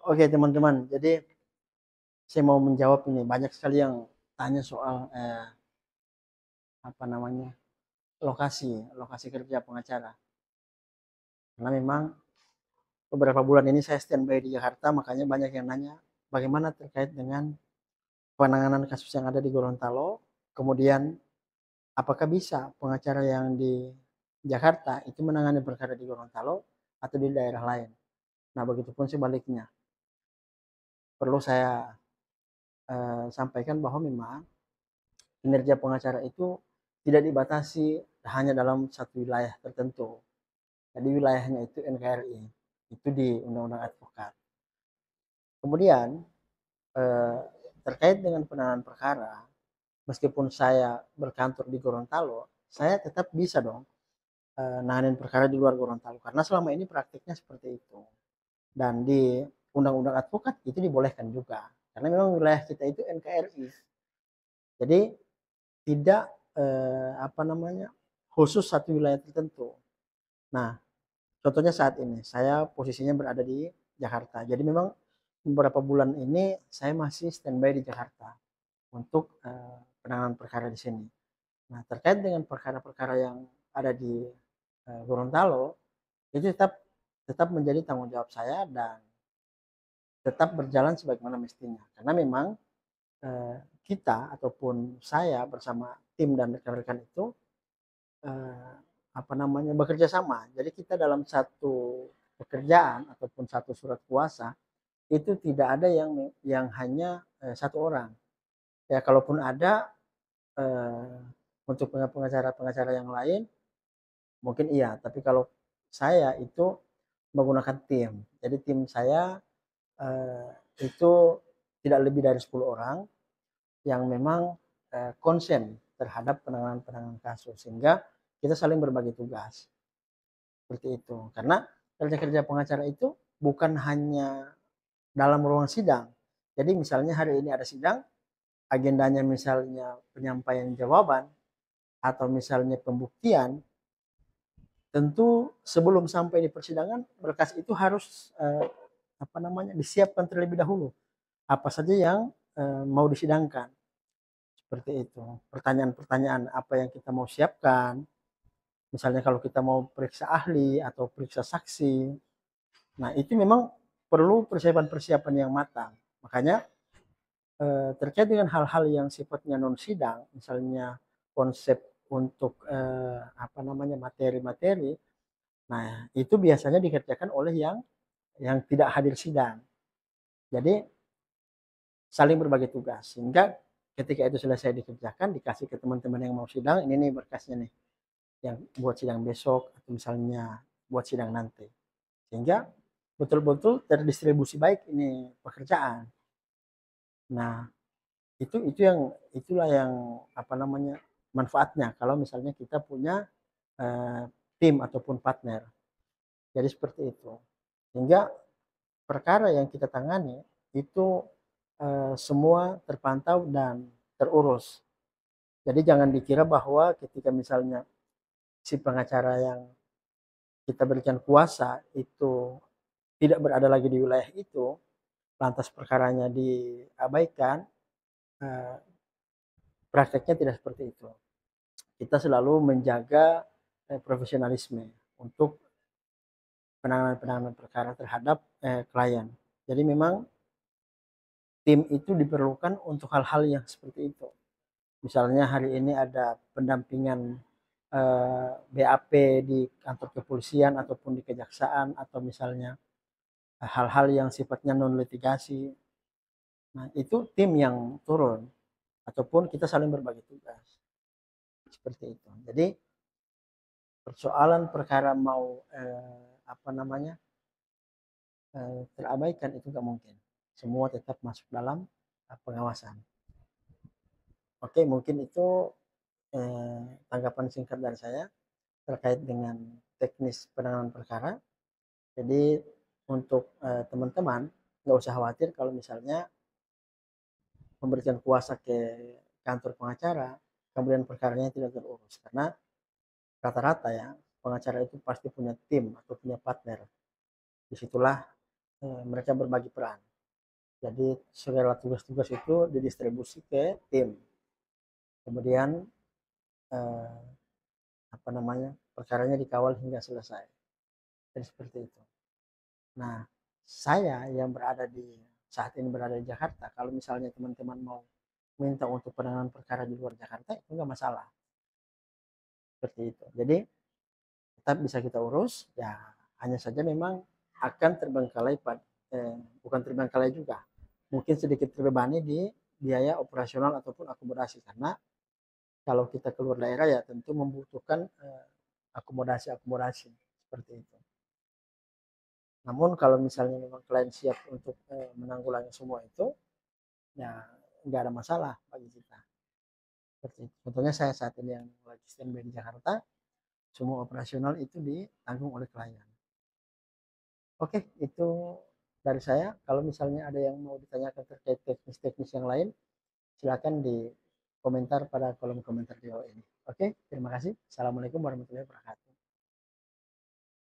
Oke teman-teman, jadi saya mau menjawab ini. Banyak sekali yang tanya soal apa namanya lokasi, lokasi kerja pengacara. Karena memang beberapa bulan ini saya standby di Jakarta, makanya banyak yang nanya bagaimana terkait dengan penanganan kasus yang ada di Gorontalo. Kemudian apakah bisa pengacara yang di Jakarta itu menangani perkara di Gorontalo atau di daerah lain. Nah begitupun sebaliknya. Perlu saya sampaikan bahwa memang kinerja pengacara itu tidak dibatasi hanya dalam satu wilayah tertentu. Jadi wilayahnya itu NKRI, itu di Undang-Undang Advokat. Kemudian eh, terkait dengan penanganan perkara, meskipun saya berkantor di Gorontalo, saya tetap bisa dong nanganin perkara di luar Gorontalo karena selama ini praktiknya seperti itu. Dan di Undang-Undang Advokat itu dibolehkan juga karena memang wilayah kita itu NKRI. Jadi tidak apa namanya khusus satu wilayah tertentu. Nah, contohnya saat ini saya posisinya berada di Jakarta. Jadi memang beberapa bulan ini saya masih standby di Jakarta untuk penanganan perkara di sini. Nah, terkait dengan perkara-perkara yang ada di Gorontalo itu tetap tetap menjadi tanggung jawab saya dan tetap berjalan sebagaimana mestinya. Karena memang kita ataupun saya bersama tim dan rekan-rekan itu eh, apa namanya bekerja sama. Jadi kita dalam satu pekerjaan ataupun satu surat kuasa itu tidak ada yang hanya satu orang. Ya kalaupun ada eh, untuk pengacara-pengacara yang lain mungkin iya, tapi kalau saya itu menggunakan tim. Jadi tim saya eh, itu tidak lebih dari 10 orang yang memang konsen terhadap penanganan-penanganan kasus sehingga kita saling berbagi tugas. Seperti itu. Karena kerja-kerja pengacara itu bukan hanya dalam ruang sidang. Jadi misalnya hari ini ada sidang, agendanya misalnya penyampaian jawaban atau misalnya pembuktian, tentu sebelum sampai di persidangan berkas itu harus apa namanya disiapkan terlebih dahulu. Apa saja yang mau disidangkan. Seperti itu. Pertanyaan-pertanyaan apa yang kita mau siapkan. Misalnya kalau kita mau periksa ahli atau periksa saksi, nah, itu memang perlu persiapan-persiapan yang matang. Makanya terkait dengan hal-hal yang sifatnya non sidang, misalnya konsep untuk apa namanya materi-materi, nah itu biasanya dikerjakan oleh yang tidak hadir sidang. Jadi saling berbagi tugas sehingga ketika itu selesai dikerjakan dikasih ke teman-teman yang mau sidang ini nih berkasnya nih yang buat sidang besok atau misalnya buat sidang nanti sehingga betul-betul terdistribusi baik ini pekerjaan. Nah, itulah yang apa namanya manfaatnya kalau misalnya kita punya eh, tim ataupun partner. Jadi seperti itu. Sehingga perkara yang kita tangani itu semua terpantau dan terurus. Jadi jangan dikira bahwa ketika misalnya si pengacara yang kita berikan kuasa itu tidak berada lagi di wilayah itu, lantas perkaranya diabaikan, eh, prakteknya tidak seperti itu. Kita selalu menjaga profesionalisme untuk penanganan-penanganan perkara terhadap klien. Jadi memang tim itu diperlukan untuk hal-hal yang seperti itu. Misalnya hari ini ada pendampingan BAP di kantor kepolisian ataupun di kejaksaan atau misalnya hal-hal yang sifatnya non litigasi. Nah, itu tim yang turun ataupun kita saling berbagi tugas. Seperti itu. Jadi persoalan perkara mau apa namanya terabaikan itu nggak mungkin. Semua tetap masuk dalam pengawasan. Oke, mungkin itu tanggapan singkat dari saya terkait dengan teknis penanganan perkara. Jadi untuk teman-teman nggak usah khawatir kalau misalnya memberikan kuasa ke kantor pengacara, kemudian perkaranya tidak terurus karena rata-rata ya pengacara itu pasti punya tim atau punya partner. Disitulah mereka berbagi peran. Jadi segala tugas-tugas itu didistribusi ke tim. Kemudian eh, apa namanya, perkaranya dikawal hingga selesai. Jadi seperti itu. Nah, saya yang berada di saat ini berada di Jakarta, kalau misalnya teman-teman mau minta untuk penanganan perkara di luar Jakarta itu enggak masalah. Seperti itu. Jadi tetap bisa kita urus, ya hanya saja memang akan terbengkalai bukan terbengkalai juga. Mungkin sedikit terbebani di biaya operasional ataupun akomodasi karena kalau kita keluar daerah ya tentu membutuhkan akomodasi-akomodasi seperti itu. Namun kalau misalnya memang klien siap untuk menanggulangi semua itu, ya nggak ada masalah bagi kita. Seperti itu. Contohnya saya saat ini yang lagi standby di Jakarta, semua operasional itu ditanggung oleh klien. Oke, itu dari saya. Kalau misalnya ada yang mau ditanyakan terkait teknis-teknis yang lain, silakan di komentar pada kolom komentar di bawah ini. Oke, terima kasih. Assalamualaikum warahmatullahi wabarakatuh.